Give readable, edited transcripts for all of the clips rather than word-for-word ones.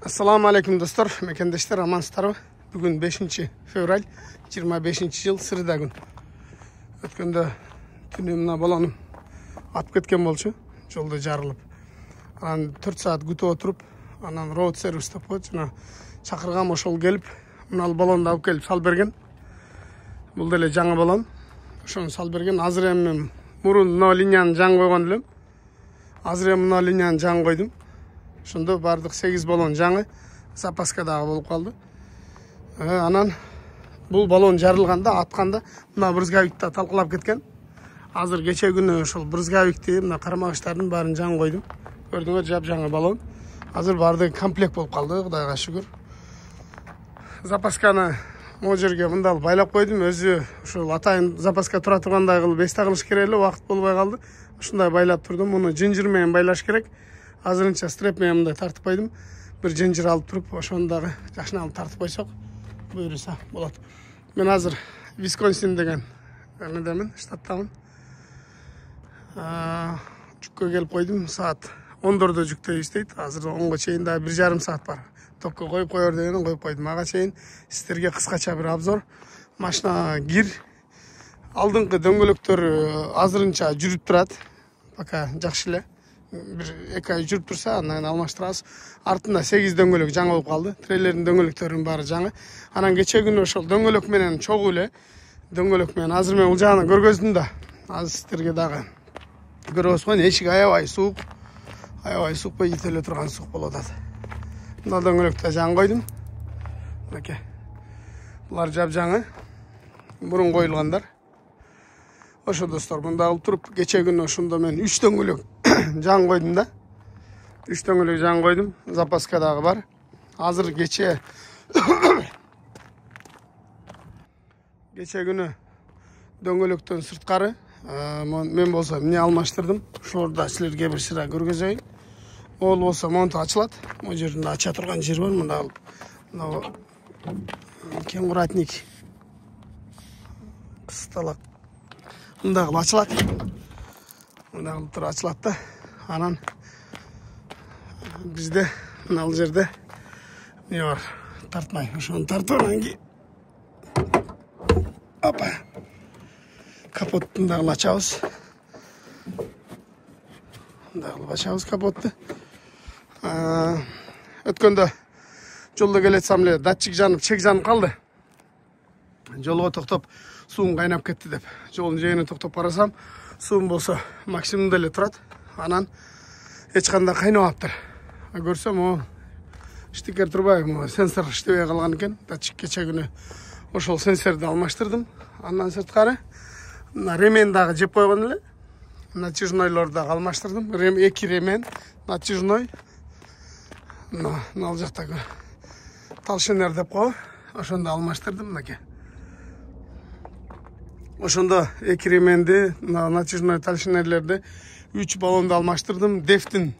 Assalamu alaikum dostlar, mekendештер, амансыздарбы? Бүгін 5 февраль 25 жыл среда күн. Өткенде түнде мына баланым атып кеткен болчу, жолда жарылып. Анан 4 саат күтіп отырып, анан роуд сервис деп коет, жана чакыргам ошол келип, мына балонду алып келип сал берген. Бул деле жаңы балон. Ошону сал берген. Азыр эми мен мурун мына линияны жаңы койгон элем. Азыр эми мына линияны жаңы койдум. Ошондо бардык 8 балон жаңы, запаскадагы болуп калды. Анан бул балон жарылганда, атканда мына брызговикти талкалап кеткен. Азыр кече күнү ошол брызговикти, мына кармагычтардын баарын жаңы койдум. Көрдүңөр, жап-жаңы балон. Азыр баардыгы комплект болуп калды, Кудайга шүгүр. Запасканы могу жерге мындай байлап койдум. Өзү ушул атайын запаска тура тургандай кылып эсте кылыш керек эле, убакыт болбой калды. Ушундай байлап турдум. Муну жинжир менен байлаш керек. Азырынча стрэп менен мындай тартып койдум. Бир жинжир алып туруп, ошону дагы жакшынакы тартып койсок, буюрса болот. Мен азыр Висконсин деген недемин, штаттамын. Жүккө келип койдум. Саат 14-дө жүктө иштейт. Азыр 10го чейин дагы 1,5 саат бар. Топко коюп коер дегенин коюп койдум. Ага чейин сиздерге кыскача бир обзор. Машина гир. Алдыңкы дөңгөлөктөр азырынча жүрүп турат. Пока жакшы эле. Bir 2 ай жүрүп турса, андан алмаштырабыз. Артында 8 дөңгөлөк жаңы болуп калды. Трейлердин дөңгөлөктөрүнүн баары жаңы. Анан кече күнү ошол дөңгөлөк менен чогуу эле, дөңгөлөк менен азыр мен бул жагын көргөздүм да. Азыр сиздерге дагы көрөсүң, эшик аябай суук. Аябай суукпай жете эле турган суук болуп атат. Мына дөңгөлөктү жаңы койдум. Мынакей. Булар жап-жаңы. Мурун коюлгандар. Ошо достор, мында алып туруп, кече күнү ошондо мен 3 дөңгөлөк жаңы койдум да. 3 дөңгөлөк жаңы койдум. Запаскадагы бар. Азыр кече күнү дөңгөлөктөн сырткары мен болсо эмне алмаштырдым. Ошолорда силерге бир сыра көргөзөйүн. Ол болсо монту ачылат. Могу жеринде ача турган жер бар. Мында алып. Мына кеңуратник кысталак. Мында кылып ачылат. Мында кылып туруп ачылат да. Анан бизде мына жерде не бар? Тартмай. Ошону тартып анан кийин апа. Капоттун дагы ачабыз. Мында кылып ачабыз капотту. Өткөндө жолдо келатсам эле датчик жанып, чек жанып калды. Жолго токтоп, суум кайнап кетти деп. Жолдун жээгине токтоп карасам, суум болсо максимумда эле турат. Анан эч кандай кайнабаптыр. Көрсөм, о штикер турбай, сенсор иштебей калган экен. Датчик кече күнү ошол сенсорду алмаштырдым. Андан сырткары мына ремен дагы жеп койгон эле. Натяжнойлорду дагы алмаштырдым. 2 ремен, натяжной. Мына ал жактагы толщинер деп коебу. Ошондо алмаштырдым мынакей. Ошондо 2 ременди, натяжной толщинерлерди 3 баллонду алмаштырдым. Дефтин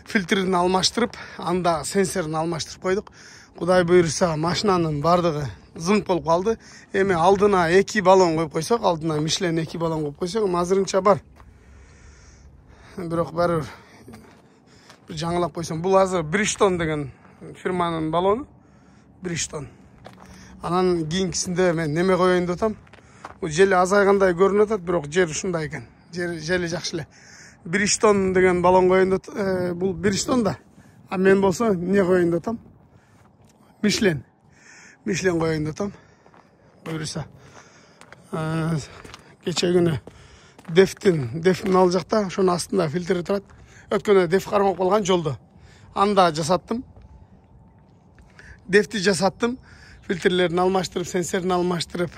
фильтрин алмаштырып, анда сенсорун алмаштырып койдук. Кудай буйрса, машинанын бардыгы зыңк болуп калды. Эми алдына 2 баллон коюп койсок, алдына Мишлен 2 баллон коюп койсок, азырынча бар. Бирок баары бир жаңылап койсом, бул азыр Bridgestone деген фирманын баллону. Bridgestone. Анан кийинкисинде мен неме коеюн деп атам. Бул жели азайгандай көрүнүп атат, бирок жер ушундай экен. Жели жакшы эле. Bridgestone деген баллон коеюн деп бул Bridgestone да. А мен болсо эмне коеюн деп атам? Мишлен коеюн деп атам. Буюрса. Кече күнү дефтин ал жакта, ошонун астында фильтр турат. Өткөндө деф кармап калган жолдо. Анда жасаттым. Дефти жасаттым. Фильтрлерин алмаштырып, сенсорун алмаштырып,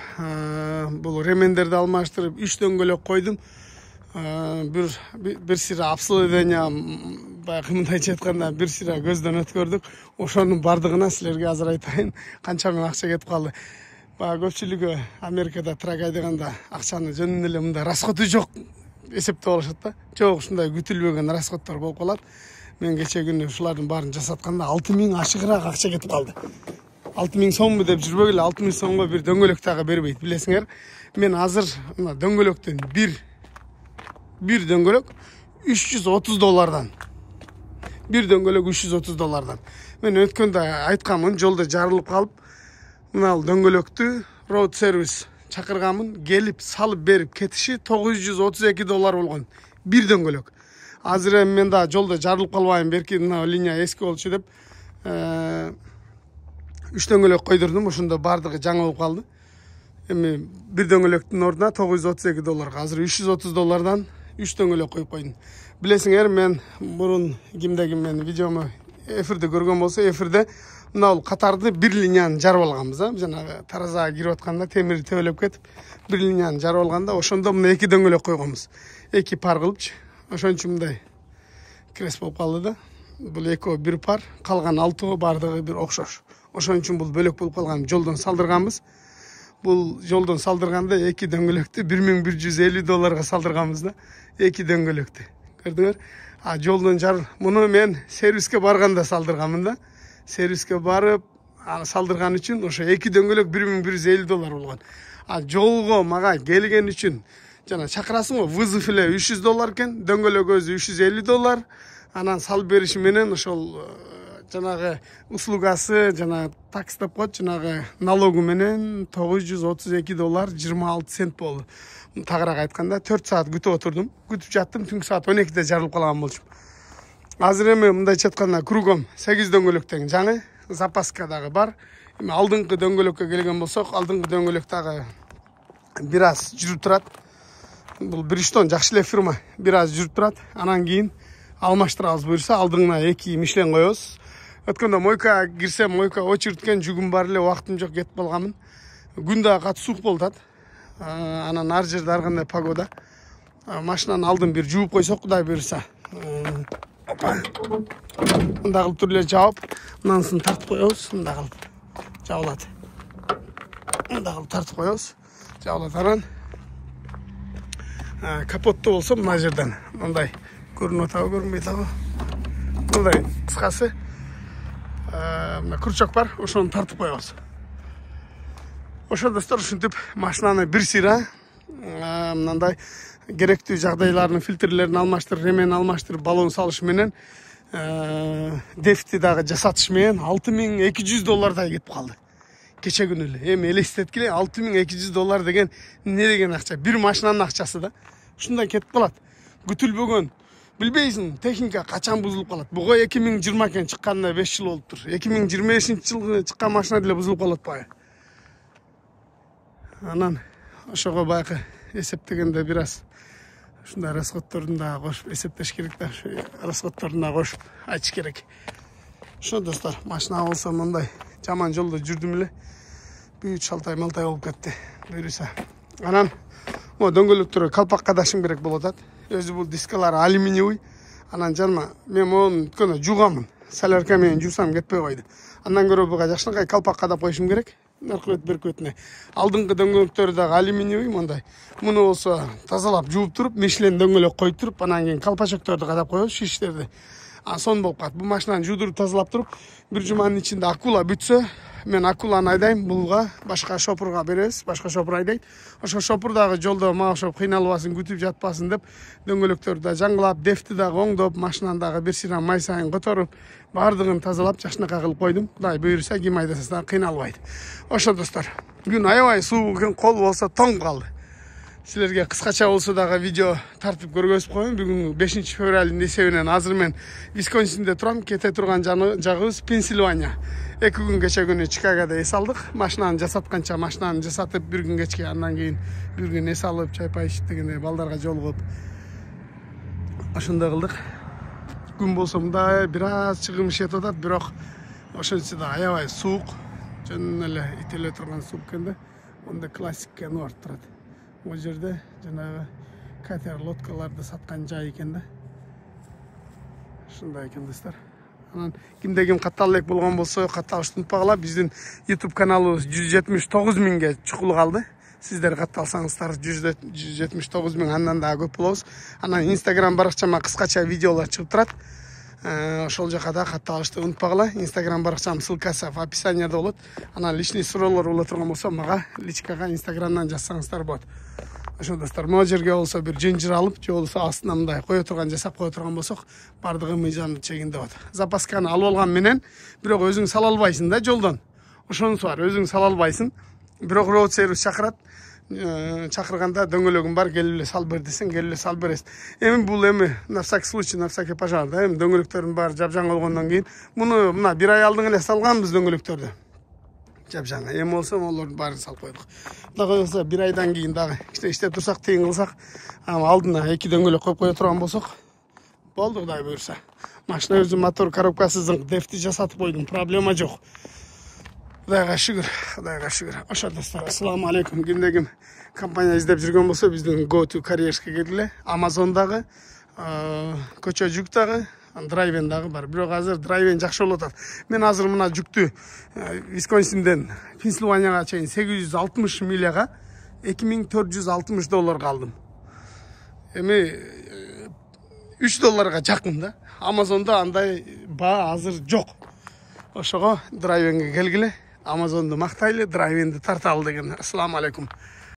бул ремендерди алмаштырып, 3 дөңгөлөк койдум. Бир сыра обследование, баягы мындайча айтканда, бир сыра көздөн өткөрдүк. Ошонун бардыгына силерге азыр айтайын, канча мен акча кетип калды. Баягы көпчүлүгү Америкада трак айдаганда акчаны жөнүнөн эле мындай расходу жок эсептеп алышат да. Жок, ушундай күтүлбөгөн расходдор болуп калат. Мен кече күнү ушулардын баарын жасатканда 6000 ашыгыраак акча кетип калды. 6000 сомбу деп жүрбөгүлө, 6000 сомго бир дөңгөлөк дагы бербейт, билесиңер. Мен азыр мына дөңгөлөктөн бир дөңгөлөк $330. бир дөңгөлөк $330. Мен өткөндө айтканмын, жолдо жарылып калып, мына дөңгөлөктү road service чакырганмын, келип салып берип кетиши $932 болгон бир дөңгөлөк. Азыр эми мен да жолдо жарылып калбайм, берки мына линия эски болчу деп 3 дөңгөлөк койдурдум, ошондо бардыгы жаңы болуп калды. Эми бир дөңгөлөктүн ордуна $932, азыр $330 3 дөңгөлөк коюп койдум. Билесиңер, мен мурун кимде-ким менин видеому эфирде көргөн болсо, эфирде мына катарды бир линияны жарып алганбыз, жанагы таразага кирип атканда темир тебелеп кетип, бир линияны жарып алганда, ошондо мына 2 дөңгөлөк койгонбуз. 2 пар кылыпчы. Ошон үчүн мындай крес болуп калды да. Бул 2 бир пар, калган 6 бардыгы бир окшош. Ошон үчүн бул бөлөк болуп калган, жолдон салдырганбыз. Бул жолдон салдырганда 2 дөңгөлөктү $1150 салдырганбыз да. 2 дөңгөлөктү. Көрдүңөр? Жолдон муну мен сервиске барганда салдырганмын да. Сервиске барып, салдырган үчүн ошо 2 дөңгөлөк $1150 болгон. Жолго мага келген үчүн жана чакырасың го, вызов эле $300 экен, дөңгөлөк өзү $350. Анан салып бериши менен ошол жанагы услугасы, жана такс деп коет, жанагы налогу менен $932.26 болду. Тагыраак айтканда 4 саат күтүп отурдум. Күтүп жаттым, түнкү саат 12-де жарылып калган болчумун. Азыр эми мындайча айтканда кругом 8 дөңгөлөктөн жаңы, запаска дагы бар. Эми алдыңкы дөңгөлөккө келген болсок, алдыңкы дөңгөлөк дагы бир аз жүрүп турат. Бул Bridgestone жакшы эле фирма, бир аз жүрүп турат. Анан кийин алмаштырабыз буюрса, алдыңына 2 Michelin коебуз. Өткөндө мойка кирсем, мойка очередткен жүгүм бар эле, убактым жок, кетип калганмын. Күн да катуу суук болуп атат. Анан ар жерде ар кандай погода. Машинаны алдын бир жууп койсок, Кудай буюрса. Мындай кылып туруп эле жаап, мынанысын тартып коебуз, мындай кылып жабылат. Мындай кылып тартып коебуз, жабылат. Анан капотто болсо мына жерден мындай көрүнүп атабы, көрүнбөй атабы. Мындай кыскасы крючок бар, ошону тартып коебуз. Ошо достор, ушинтип машинаны бир сыйра мындай керектүү жагдайларын, фильтрлерин алмаштырып, ремен алмаштырып, баллон салыш менен дефти дагы жасатыш менен $6,200 кетип калды. Кече күнү эле. Эми элестеткиле, $6,200 деген не деген акча? Бир машинанын акчасы да. Ушундай кетип калат. Күтүлбөгөн. Билбейсиң, техника качан бузулуп калат. Буга 2020 экен, чыкканына 5 жыл болуптур. 2025-жылы чыккан машина деле бузулуп калат баы. Анан ошого баягы эсептегенде бир аз ушундай расходторун да кошуп эсептеш керек да, расходторун да кошуп айтыш керек. Ошо достор, машина болсо мындай жаман жолдо жүрдүм эле. Бүйүт шалтай малтай болуп кетти. Буюрса. Анан дөңгөлөктөргө калпак кадашым керек болуп атат. Өзү бул дискалары алюминиевый. Анан жанма, мен мону өткөндө жууганмын. Солярка менен жуусам кетпей койду. Андан көрө буга жакшынакай калпак кадап коюшум керек. Наркөт беркөтүнө. Алдыңкы дөңгөлөктөрү дагы алюминиевый мындай. Муну болсо тазалап жууп туруп, Michelin дөңгөлөк коюп туруп, анан кийин калпачокторду кадап коебуз, шиштерди. Сон болуп калат. Бул машинаны жуудуруп тазалап туруп, бир жуманын ичинде акула бүтсө, мен акуланы айдайм, булга башка шопурга беребиз, башка шопур айдайт. Ошо шопур дагы жолдо мага окшоп кыйналбасын, күтүп жатпасын деп, дөңгөлөктөрдү да жаңгылап, дефти дагы оңдоп, машинаны дагы бир сыйра май сайын которуп, бардыгын тазалап, жакшынакай кылып койдум. Кудай буюрса, ким айдаса да кыйналбайт. Ошо достор, күн аябай суук экен, кол болсо тоң калды. Силерге кыскача болсо дагы видео тартып көргөзүп коеюн. Бүгүн 5 февралдын эсебинен азыр мен Висконсинде турам. Кете турган жагыбыз Пенсильвания. 2 күн кече күнү Чикагода эс алдык. Машинаны жасатканча машинаны жасатып, бир күн кечке, андан кийин бир күн эс алып, чай пай ичип дегенде балдарга жолугуп ошондой кылдык. Күн болсо мындай бир аз чыгым ишетип атат, бирок ошончо да аябай суук. Жөн эле ителе турган суук экен да. Онда классик норд турат. Бул жерде жанагы катер лодкаларды саткан жай экен да. Ушундай экен достор. Анан кимде-ким каттал элек болгон болсо, катталышты унутпагыла. Биздин YouTube каналыбыз 179 миңге чукулуп калды. Сиздер катталсаңыздар 179 миң, андан да көп болобуз. Анан Instagram баракчама кыскача видеолор чыгып турат. Ошол жака да катталышты унутпагыла. Instagram баракчам ссылкасы в описанияда болот. Анан личный суроолор боло турган болсо, мага личкага Instagramдан жазсаңыздар болот. ошо достор могу жерге болсо бир жинжир алып же болбосо астына мындай кое турган жасап кое турган болсок бардыгы мыйзам чегинде болот. Запасканы алып алган менен бирок өзүң сала албайсың да жолдон. Ошонусу бар, өзүң сала албайсың. Бирок роуд сервис чакырат. Чакырганда дөңгөлөгүм бар, келип эле сал бер десең, келип эле сал бересиз. Эми бул на всякий случай, на всякий пожар да, эми дөңгөлөктөрдүн баары жапжаң болгондон кийин муну мына 1 ай алдын эле салганбыз дөңгөлөктөрдү. Жапжаң. Эми болсо алардын баарын салып койдук. Дагы болсо 1 айдан кийин дагы иштеп турсак, тыйын кылсак, алдына 2 дөңгөлөк коюп кое турган болсок, болду Кудай буйрса. Машина өзү мотор коробкасы дефти жасатып койдум, проблема жок. Кудайга шүгүр, Кудайга шүгүр. Ошо достор, ассаламу алейкум. Кимде компания издеп жүргөн болсо, биздин Go to Careers'ке келгиле. Amazon'дагы, көчө жүк дагы, драйвен дагы бар. Бирок азыр драйвен жакшы болуп атат. Мен азыр мына жүктү Висконсинден Пенсильванияга чейин 860 миляга $2460 алдым. Эми $3 жакын да. Amazon'да андай баа азыр жок. Ошого драйвенге келгиле. Amazon'ду мактайлы, драйвенди тарталы деген. Ассаламу алейкум.